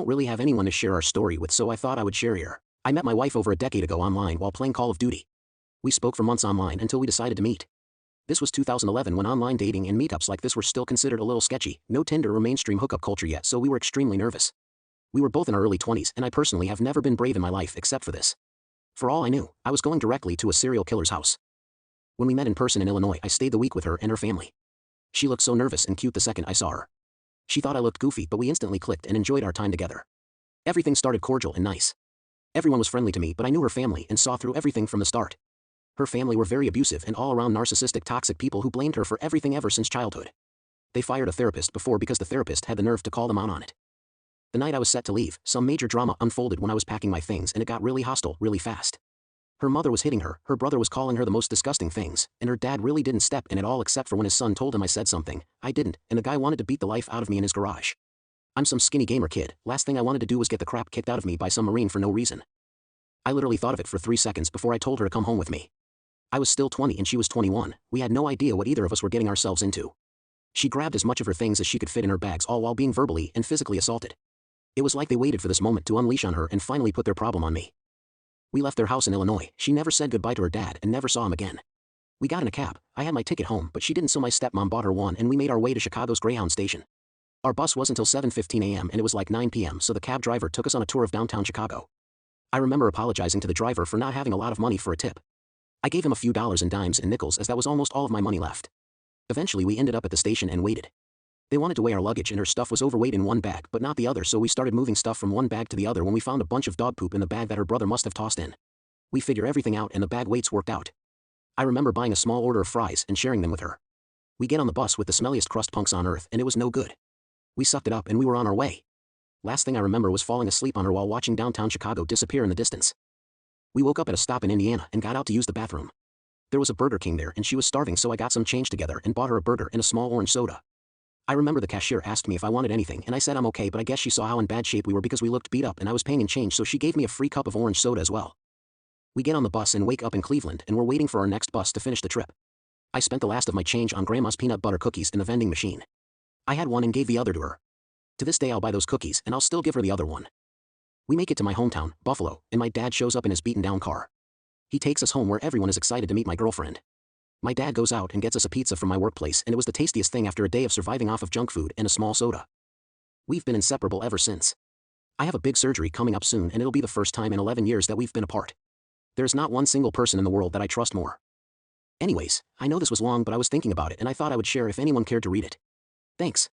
don't really have anyone to share our story with, so I thought I would share here. I met my wife over a decade ago online while playing Call of Duty. We spoke for months online until we decided to meet. This was 2011 when online dating and meetups like this were still considered a little sketchy, no Tinder or mainstream hookup culture yet, so we were extremely nervous. We were both in our early 20s, and I personally have never been brave in my life except for this. For all I knew, I was going directly to a serial killer's house. When we met in person in Illinois, I stayed the week with her and her family. She looked so nervous and cute the second I saw her. She thought I looked goofy, but we instantly clicked and enjoyed our time together. Everything started cordial and nice. Everyone was friendly to me, but I knew her family and saw through everything from the start. Her family were very abusive and all-around narcissistic toxic people who blamed her for everything ever since childhood. They fired a therapist before because the therapist had the nerve to call them out on it. The night I was set to leave, some major drama unfolded when I was packing my things, and it got really hostile really fast. Her mother was hitting her, her brother was calling her the most disgusting things, and her dad really didn't step in at all except for when his son told him I said something. I didn't, and the guy wanted to beat the life out of me in his garage. I'm some skinny gamer kid, last thing I wanted to do was get the crap kicked out of me by some Marine for no reason. I literally thought of it for 3 seconds before I told her to come home with me. I was still 20 and she was 21, we had no idea what either of us were getting ourselves into. She grabbed as much of her things as she could fit in her bags, all while being verbally and physically assaulted. It was like they waited for this moment to unleash on her and finally put their problem on me. We left their house in Illinois, she never said goodbye to her dad and never saw him again. We got in a cab, I had my ticket home but she didn't, so my stepmom bought her one and we made our way to Chicago's Greyhound station. Our bus was until 7:15 a.m. and it was like 9 p.m. so the cab driver took us on a tour of downtown Chicago. I remember apologizing to the driver for not having a lot of money for a tip. I gave him a few dollars in dimes and nickels as that was almost all of my money left. Eventually we ended up at the station and waited. They wanted to weigh our luggage and her stuff was overweight in one bag but not the other, so we started moving stuff from one bag to the other when we found a bunch of dog poop in the bag that her brother must have tossed in. We figure everything out and the bag weights worked out. I remember buying a small order of fries and sharing them with her. We get on the bus with the smelliest crust punks on earth and it was no good. We sucked it up and we were on our way. Last thing I remember was falling asleep on her while watching downtown Chicago disappear in the distance. We woke up at a stop in Indiana and got out to use the bathroom. There was a Burger King there and she was starving, so I got some change together and bought her a burger and a small orange soda. I remember the cashier asked me if I wanted anything and I said I'm okay, but I guess she saw how in bad shape we were because we looked beat up and I was paying in change, so she gave me a free cup of orange soda as well. We get on the bus and wake up in Cleveland and we're waiting for our next bus to finish the trip. I spent the last of my change on grandma's peanut butter cookies in the vending machine. I had one and gave the other to her. To this day I'll buy those cookies and I'll still give her the other one. We make it to my hometown, Buffalo, and my dad shows up in his beaten down car. He takes us home where everyone is excited to meet my girlfriend. My dad goes out and gets us a pizza from my workplace and it was the tastiest thing after a day of surviving off of junk food and a small soda. We've been inseparable ever since. I have a big surgery coming up soon and it'll be the first time in 11 years that we've been apart. There's not one single person in the world that I trust more. Anyways, I know this was long but I was thinking about it and I thought I would share if anyone cared to read it. Thanks.